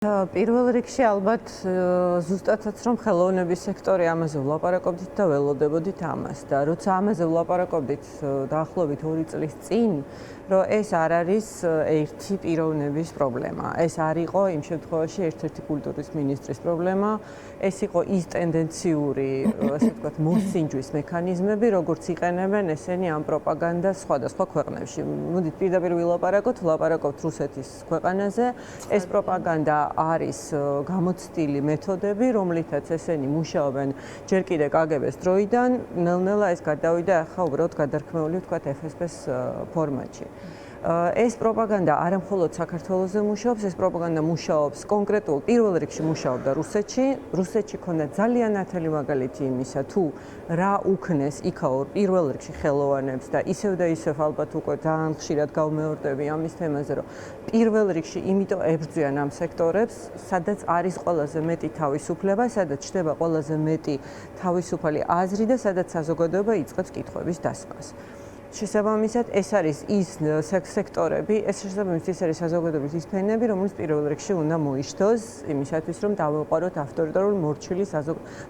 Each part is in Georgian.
პირველ რიგში ალბათ ზუსტადაც რომ ხელოვნების სექტორი ამაზე ვლაპარაკობდით და ველოდებოდით ამას და როცა ამაზე ვლაპარაკობდით დაახლოებით 2 წლის წინ რომ ეს არ არის ერთი პიროვნების პრობლემა. ეს არ იყო იმ შემთხვევაში ერთ-ერთი კულტურის მინისტრის პრობლემა, ეს იყო ის ტენდენციური, ასე ვთქვათ, მოსინჯვის მექანიზმები, როგორც იყენებენ ესენი ამ პროპაგანდას სხვადასხვა ქვეყნებში. მოდით პირდაპირ ვილაპარაკოთ რუსეთის ქვეყანაზე. ეს პროპაგანდა არის გამოცდილი მეთოდები, რომლითაც ესენი მუშაობენ ჯერ კიდე კგბ-ს დროიდან, ნელ-ნელა ეს გადავიდა ახლა უბრალოდ გადარქმეული ვთქვათ FSB-ს ფორმატში. ეს პროპაგანდა არა მხოლოდ საქართველოზე მუშაობს, ეს პროპაგანდა მუშაობს კონკრეტულ პირველ რიგში მუშაობდა რუსეთში. რუსეთში ქონდა ძალიან ნათელი მაგალითი იმისა, თუ რა უქნეს იქაურ პირველ რიგში ხელოვანებს და ისევ და ისევ ალბათ უკვე ძალიან ხშირად გავმეორდები ამის თემაზე, რომ პირველ რიგში იმიტომ ებრძვიან ამ სექტორებს, სადაც არის ყველაზე მეტი თავისუფლება, სადაც ჩნდება ყველაზე მეტი თავისუფალი აზრი და სადაც საზოგადოება იწყებს კითხვების დასმას. შესაბამისად, ეს არის ის სექტორები, ეს არის საზოგადოების ის ფენები, რომელიც პირველ რიგში უნდა მოიშთოს იმისათვის, რომ დავეყაროთ ავტორიტარული მორჩილი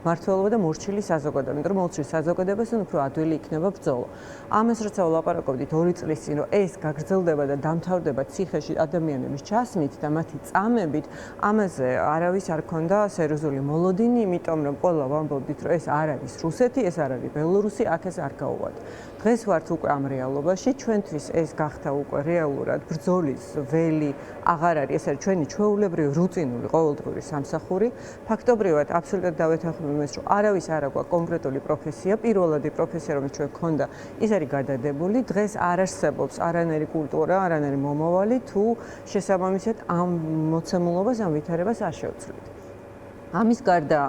მმართველობა და მორჩილი საზოგადოება, იმიტომ რომ მორჩილი საზოგადოებასთან უფრო ადვილი იქნება ბრძოლა. ამას როცა ვლაპარაკობდით 2 წლის წინ, რომ ეს გაგრძელდება და დამთავრდება ციხეში ადამიანების ჩასმით და მათი წამებით, ამაზე არავის არ ქონდა სერიოზული მოლოდინი, იმიტომ რომ ყველა ვამბობდით, რომ ეს არ არის რუსეთი, ეს არ არის ბელორუსი, აქ ეს არ გაუვათ. დღეს ვართ უკვე ამ რეალობაში, ჩვენთვის ეს გახდა უკვე რეალურად ბრძოლის ველი აღარ არის, ეს არის ჩვენი ჩვეულებრივი რუტინული ყოველდღიური სამსახური. ფაქტობრივად აბსოლუტურად დავეთანხმებ იმას, რომ არავის არ აქვს კონკრეტული პროფესია, პირველადი პროფესია, რომელიც ჩვენ გქონდა, ის არის გადადებული. დღეს არ არსებობს არანაირი კულტურა, არანაირი მომავალი, თუ შესაბამისად ამ მოცემულობას, ამ ვითარებას არ შევცვლით. ამის გარდა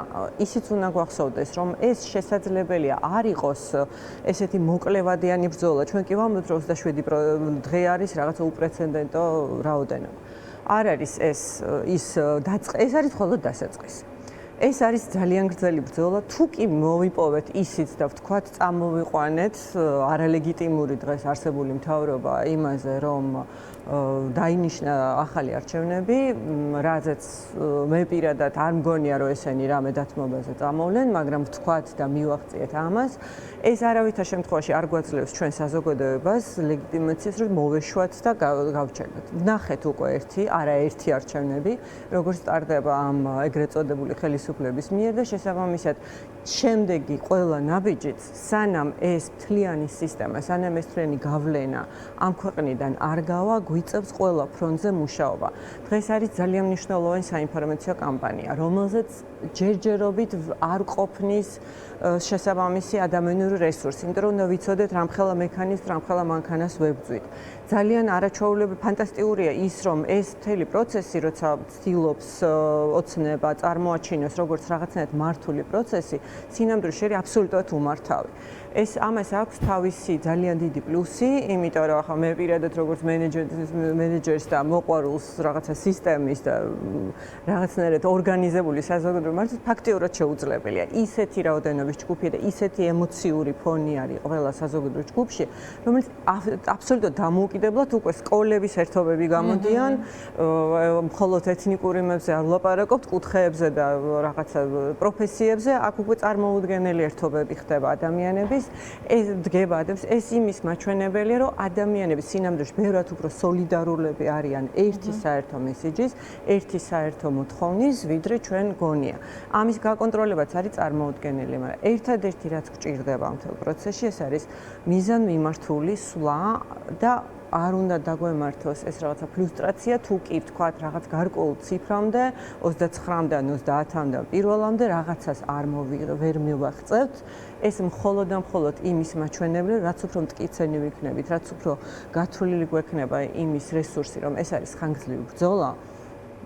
ისიც უნდა გვახსოვდეს, რომ ეს შესაძლებელია არ იყოს ესეთი მოკლევადიანი ბრძოლა. ჩვენ კი ვამბობთ, რომ 27 დღე არის რაღაცა უპრეცედენტო რაოდენობა. არ არის ეს არის მხოლოდ დასაწყისი. ეს არის ძალიან გრძელი ბრძოლა. თუ კი მოვიპოვეთ ისიც და ვთქვათ, წამოვიყვანეთ არალეგიტიმური დღეს არსებული მთავრობა იმაზე, რომ დაინიშნა ახალი არჩევნები, რაზეც მე პირადად არ მგონია, რომ ესენი რამე დათმობაზე წამოვლენ, მაგრამ ვთქვათ და მივახციეთ ამას. ეს არავითარ შემთხვევაში არ გვაძლევს ჩვენ საზოგადოებას ლეგიტიმაციას, რომ მოვეშვათ და გავჩერდეთ. ვნახეთ უკვე არაერთი არჩევნები, როგორც სტარდება ამ ეგრეთ წოდებული ხელისუფლების მიერ და შესაბამისად შემდეგი ყველა ნაბიჯით, სანამ ეს მთლიანი სისტემა, სანამ ეს მთლიანი გავლენა ამ ქვეყნიდან არ გავა, გვიწევს ყველა ფრონტზე მუშაობა. დღეს არის ძალიან მნიშვნელოვანი საინფორმაციო კამპანია, რომელზეც ჯერჯერობით არ ყოფნის შესაბამისი ადამიანური რესურსი, იმიტომ რომ უნდა ვიცოდეთ რამხელა მექანიზმს, რამხელა მანქანას ვებრძვით. ძალიან არაჩვეულებრივი ფანტასტიკურია ის, რომ ეს მთელი პროცესი, როცა ცდილობს ოცნება წარმოაჩინოს როგორც რაღაცნაირად მართული პროცესი, სინამდვილეში შეიძლება აბსოლუტურად უმართავი. ამას აქვს თავისი ძალიან დიდი პლუსი, იმიტომ რომ ახლა მე პირადად როგორც მენეჯერს და მოყვარულს რაღაცა სისტემის და რაღაცნაირად ორგანიზებული საზოგადოება მართლაც ფაქტიურად შეუძლებელია. ისეთი რაოდენობის ჯგუფია და ისეთი ემოციური ფონი არის ყველა საზოგადოების ჯგუფში, რომელიც აბსოლუტურად დამოუკიდებლად უკვე სკოლების ერთობები გამოდიან, მხოლოდ ეთნიკურ იმებზე არ ვლაპარაკობთ, კუთხეებზე და რაღაცა პროფესიებზე, აქ უკვე წარმოუდგენელი ერთობები ხდება ადამიანების. ეს იმის მაჩვენებელია, რომ ადამიანები სინამდვილეში ბევრად უფრო სოლიდარულები არიან ერთი საერთო მესიჯის, ერთი საერთო მოთხოვნის, ვიდრე ჩვენ გონია. ამის გაკონტროლებაც არის წარმოუდგენელი, მაგრამ ერთადერთი რაც გჭირდება ამ მთელ პროცესში, ეს არის მიზანმიმართული სვლა და არ უნდა დაგვემართოს ეს რაღაცა ფრუსტრაცია, თუ კი ვთქვათ რაღაც გარკვეულ ციფრამდე, 29-მდე ან 30-მდე პირველამდე რაღაცას ვერ მივაღწევთ, ეს მხოლოდ და მხოლოდ იმის მაჩვენებელია, რაც უფრო მტკიცენი ვიქნებით, რაც უფრო გათვლილი გვექნება იმის რესურსი, რომ ეს არის ხანგრძლივი ბრძოლა.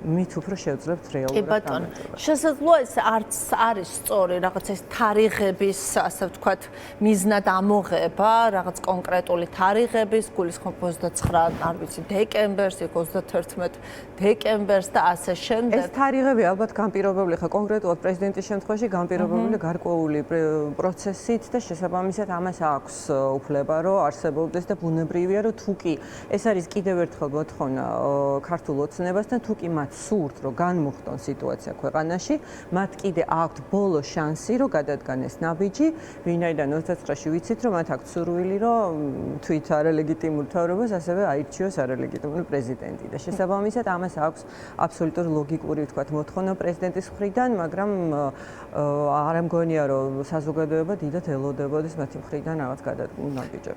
მით უფრო შევძლებთ რეალურად გამარჯვებას. შესაძლოა ეს არც არის სწორი რაღაც ეს თარიღების, ასე ვთქვათ, მიზნად ამოღება, რაღაც კონკრეტული თარიღების, გულისხმობ 29, არ ვიცი, დეკემბერს, 31 დეკემბერს და ასე შემდეგ. ეს თარიღები ალბათ განპირობებული ხა კონკრეტულად პრეზიდენტის შემთხვევაში განპირობებული გარკვეული პროცესით და შესაბამისად ამას აქვს უფლება, რომ არსებობდეს და ბუნებრივია, რომ თუ კი ეს არის კიდევ ერთხელ მოთხოვნა ქართულ ოცნებასთან, თუ კი მათ სურთ, რომ განმუხტონ სიტუაცია ქვეყანაში, მათ კიდე აქვთ ბოლო შანსი, რომ გადადგანეს ნაბიჯი, ვინაიდან 29-ში ვიცით, რომ მათ აქვთ სურვილი, რომ თვით არალეგიტიმურ მთავრობას ასევე აირჩიოს არალეგიტიმური პრეზიდენტი და შესაბამისად ამას აქვს აბსოლუტურად ლოგიკური, ვთქვათ, მოთხოვნა პრეზიდენტის მხრიდან, მაგრამ არ ამგონია, რომ საზოგადოება დიდად ელოდებოდეს მათი მხრიდან რაღაც გადადგმულ ნაბიჯებს.